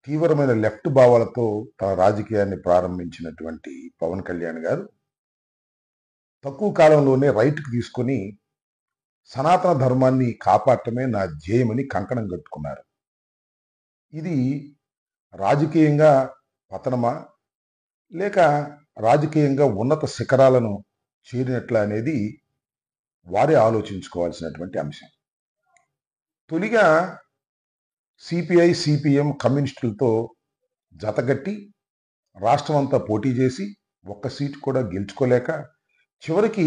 తీవ్రమైన లెఫ్ట్ భావాలతో తన రాజకీయాన్ని ప్రారంభించినటువంటి పవన్ కళ్యాణ్ గారు తక్కువ కాలంలోనే రైట్కి తీసుకొని సనాతన ధర్మాన్ని కాపాడటమే నా ధ్యేయమని కంకణం కట్టుకున్నారు. ఇది రాజకీయంగా పతనమా లేక రాజకీయంగా ఉన్నత శిఖరాలను చేరినట్ల అనేది వారే ఆలోచించుకోవాల్సినటువంటి అంశం. తొలిగా సిపిఐ సిపిఎం కమ్యూనిస్టులతో జతగట్టి రాష్ట్రం అంతా పోటీ చేసి ఒక్క సీటు కూడా గెలుచుకోలేక చివరికి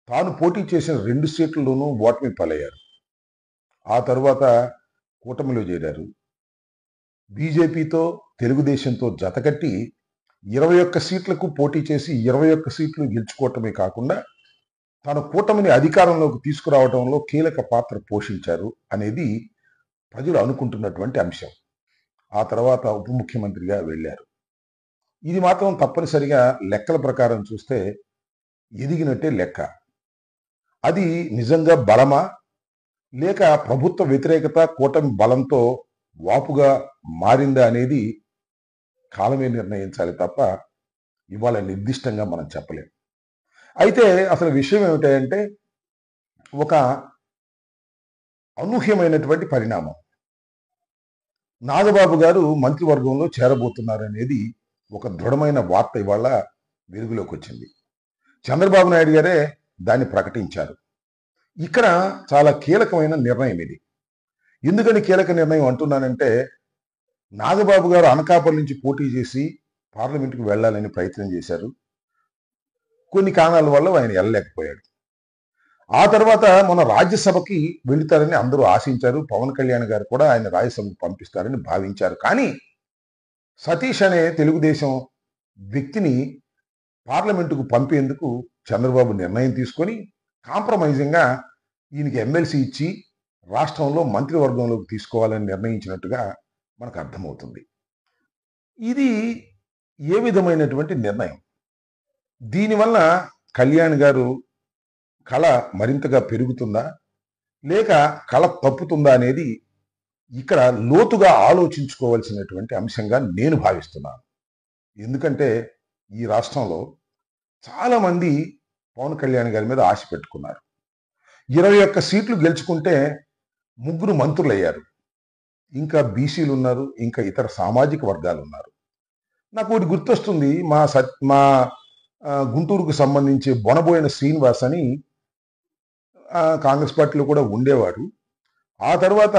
తాను పోటీ చేసిన 2 సీట్లలోనూ ఓటమి పాలయ్యారు. ఆ తరువాత కూటమిలో చేరారు. బీజేపీతో తెలుగుదేశంతో జతకట్టి 21 సీట్లకు పోటీ చేసి 21 సీట్లు గెలుచుకోవటమే కాకుండా తన కూటమిని అధికారంలోకి తీసుకురావడంలో కీలక పాత్ర పోషించారు అనేది ప్రజలు అనుకుంటున్నటువంటి అంశం. ఆ తర్వాత ఉప ముఖ్యమంత్రిగా వెళ్ళారు. ఇది మాత్రం తప్పనిసరిగా లెక్కల ప్రకారం చూస్తే ఎదిగినట్టే లెక్క. అది నిజంగా బలమా లేక ప్రభుత్వ వ్యతిరేకత కూటమి బలంతో వాపుగా మారిందా అనేది కాలమే నిర్ణయించాలి తప్ప ఇవాళ నిర్దిష్టంగా మనం చెప్పలేం. అయితే అసలు విషయం ఏమిటంటే ఒక అనూహ్యమైనటువంటి పరిణామం. నాగబాబు గారు మంత్రివర్గంలో చేరబోతున్నారనేది ఒక దృఢమైన వార్త ఇవాళ వెలుగులోకి వచ్చింది. చంద్రబాబు నాయుడు గారే దాన్ని ప్రకటించారు. ఇక్కడ చాలా కీలకమైన నిర్ణయం ఇది. ఎందుకని కీలక నిర్ణయం అంటున్నానంటే నాగబాబు గారు అనకాపల్లి నుంచి పోటీ చేసి పార్లమెంటుకు వెళ్ళాలని ప్రయత్నం చేశారు. కొన్ని కారణాల వల్ల ఆయన వెళ్ళలేకపోయాడు. ఆ తర్వాత మన రాజ్యసభకి వెళుతారని అందరూ ఆశించారు. పవన్ కళ్యాణ్ గారు కూడా ఆయన రాజ్యసభకు పంపిస్తారని భావించారు. కానీ సతీష్ అనే తెలుగుదేశం వ్యక్తిని పార్లమెంటుకు పంపేందుకు చంద్రబాబు నిర్ణయం తీసుకొని కాంప్రమైజింగ్గా ఈయనకి ఎమ్మెల్సీ ఇచ్చి రాష్ట్రంలో మంత్రివర్గంలోకి తీసుకోవాలని నిర్ణయించినట్టుగా మనకు అర్థమవుతుంది. ఇది ఏ విధమైనటువంటి నిర్ణయం? దీనివల్ల కళ్యాణ్ గారు కళ మరింతగా పెరుగుతుందా లేక కళ తప్పుతుందా అనేది ఇక్కడ లోతుగా ఆలోచించుకోవాల్సినటువంటి అంశంగా నేను భావిస్తున్నాను. ఎందుకంటే ఈ రాష్ట్రంలో చాలామంది పవన్ కళ్యాణ్ గారి మీద ఆశ పెట్టుకున్నారు. 21 సీట్లు గెలుచుకుంటే 3 మంత్రులు అయ్యారు. ఇంకా బీసీలు ఉన్నారు, ఇంకా ఇతర సామాజిక వర్గాలు ఉన్నారు. నాకు ఒకటి గుర్తొస్తుంది. మా గుంటూరుకు సంబంధించి బొనబోయిన శ్రీనివాస్ అని కాంగ్రెస్ పార్టీలో కూడా ఉండేవాడు. ఆ తర్వాత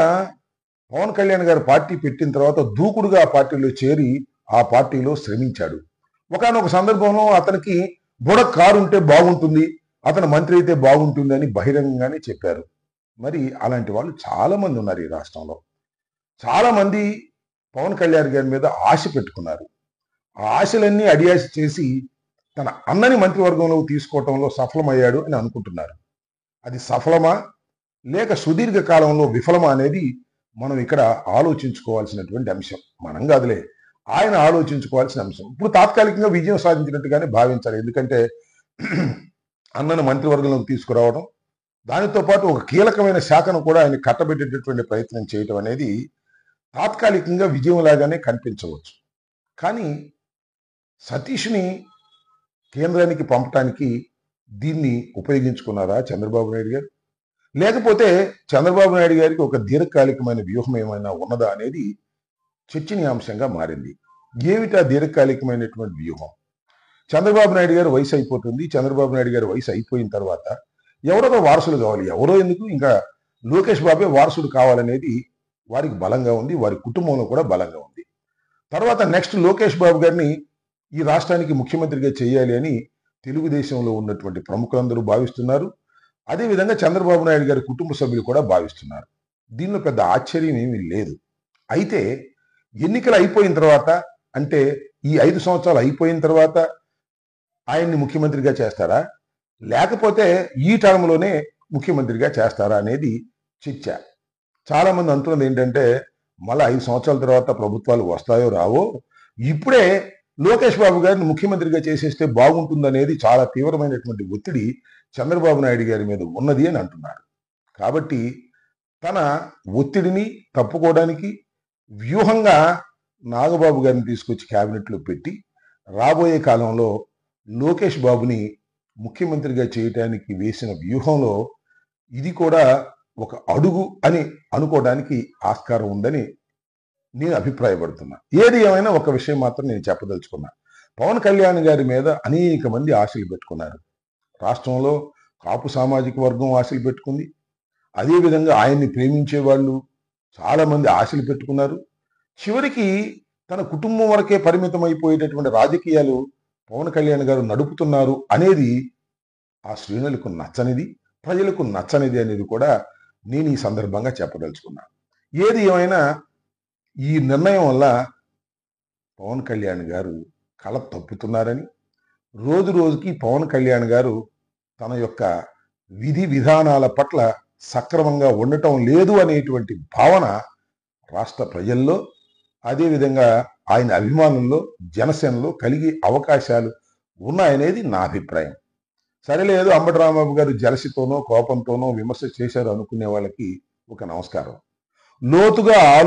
పవన్ కళ్యాణ్ గారు పార్టీ పెట్టిన తర్వాత దూకుడుగా ఆ పార్టీలో చేరి ఆ పార్టీలో శ్రమించాడు. ఒకానొక సందర్భంలో అతనికి కారు ఉంటే బాగుంటుంది, అతను మంత్రి అయితే బాగుంటుంది అని బహిరంగంగానే చెప్పారు. మరి అలాంటి వాళ్ళు చాలా మంది ఉన్నారు ఈ రాష్ట్రంలో. చాలా మంది పవన్ కళ్యాణ్ గారి మీద ఆశ పెట్టుకున్నారు. ఆ ఆశలన్నీ అడియాశ చేసి తన అన్నని మంత్రివర్గంలోకి తీసుకోవటంలో సఫలమయ్యాడు అని అనుకుంటున్నారు. అది సఫలమా లేక సుదీర్ఘ కాలంలో విఫలమా అనేది మనం ఇక్కడ ఆలోచించుకోవాల్సినటువంటి అంశం. మనం కాదులే, ఆయన ఆలోచించుకోవాల్సిన అంశం. ఇప్పుడు తాత్కాలికంగా విజయం సాధించినట్టుగానే భావించాలి. ఎందుకంటే అన్నను మంత్రివర్గంలోకి తీసుకురావడం, దానితో పాటు ఒక కీలకమైన శాఖను కూడా ఆయన కట్టబెట్టేటటువంటి ప్రయత్నం చేయటం అనేది తాత్కాలికంగా విజయంలాగానే కనిపించవచ్చు. కానీ సతీష్ని కేంద్రానికి పంపటానికి దీన్ని ఉపయోగించుకున్నారా చంద్రబాబు నాయుడు గారు? లేకపోతే చంద్రబాబు నాయుడు గారికి ఒక దీర్ఘకాలికమైన వ్యూహం ఏమైనా ఉన్నదా అనేది చర్చనీయాంశంగా మారింది. ఏమిటా దీర్ఘకాలికమైనటువంటి వ్యూహం? చంద్రబాబు నాయుడు గారు వయసు అయిపోతుంది. చంద్రబాబు నాయుడు గారి వయసు అయిపోయిన తర్వాత ఎవరో వారసులు కావాలి. ఎవరో ఎందుకు, ఇంకా లోకేష్ బాబే వారసుడు కావాలనేది వారికి బలంగా ఉంది, వారి కుటుంబంలో కూడా బలంగా ఉంది. తర్వాత నెక్స్ట్ లోకేష్ బాబు గారిని ఈ రాష్ట్రానికి ముఖ్యమంత్రిగా చేయాలి అని తెలుగుదేశంలో ఉన్నటువంటి ప్రముఖులందరూ భావిస్తున్నారు. అదేవిధంగా చంద్రబాబు నాయుడు గారి కుటుంబ సభ్యులు కూడా భావిస్తున్నారు. దీనిలో పెద్ద ఆశ్చర్యం ఏమీ లేదు. అయితే ఎన్నికలు అయిపోయిన తర్వాత, అంటే ఈ 5 సంవత్సరాలు అయిపోయిన తర్వాత ఆయన్ని ముఖ్యమంత్రిగా చేస్తారా లేకపోతే ఈ టర్మ్లోనే ముఖ్యమంత్రిగా చేస్తారా అనేది చర్చ. చాలా మంది అంటున్నది ఏంటంటే మళ్ళీ 5 సంవత్సరాల తర్వాత ప్రభుత్వాలు వస్తాయో రావో, ఇప్పుడే లోకేష్ బాబు గారిని ముఖ్యమంత్రిగా చేసేస్తే బాగుంటుందనేది చాలా తీవ్రమైనటువంటి ఒత్తిడి చంద్రబాబు నాయుడు గారి మీద ఉన్నది అని అంటున్నారు. కాబట్టి తన ఒత్తిడిని తప్పుకోవడానికి వ్యూహంగా నాగబాబు గారిని తీసుకొచ్చి క్యాబినెట్లో పెట్టి రాబోయే కాలంలో లోకేష్ బాబుని ముఖ్యమంత్రిగా చేయటానికి వేసిన వ్యూహంలో ఇది కూడా ఒక అడుగు అని అనుకోవడానికి ఆస్కారం ఉందని నేను అభిప్రాయపడుతున్నా. ఏది ఏమైనా ఒక విషయం మాత్రం నేను చెప్పదలుచుకున్నా. పవన్ కళ్యాణ్ గారి మీద అనేక మంది ఆశలు పెట్టుకున్నారు. రాష్ట్రంలో కాపు సామాజిక వర్గం ఆశలు పెట్టుకుంది. అదేవిధంగా ఆయన్ని ప్రేమించే వాళ్ళు చాలా మంది ఆశలు పెట్టుకున్నారు. చివరికి తన కుటుంబం వరకే పరిమితం అయిపోయేటటువంటి రాజకీయాలు పవన్ కళ్యాణ్ గారు నడుపుతున్నారు అనేది ఆ శ్రేణులకు నచ్చనిది, ప్రజలకు నచ్చనిది అనేది కూడా నేను ఈ సందర్భంగా చెప్పదలుచుకున్నా. ఏది ఏమైనా ఈ నిర్ణయం వల్ల పవన్ కళ్యాణ్ గారు కళ తప్పుతున్నారని, రోజు రోజుకి పవన్ కళ్యాణ్ గారు తన యొక్క విధి విధానాల పట్ల సక్రమంగా ఉండటం లేదు అనేటువంటి భావన రాష్ట్ర ప్రజల్లో, అదేవిధంగా ఆయన అభిమానుల్లో, జనసేనలో కలిగే అవకాశాలు ఉన్నాయనేది నా అభిప్రాయం. సరేలేదు, అంబటి రాంబాబు గారు జలసితోనో కోపంతోనో విమర్శ చేశారు అనుకునే వాళ్ళకి ఒక నమస్కారం. లోతుగా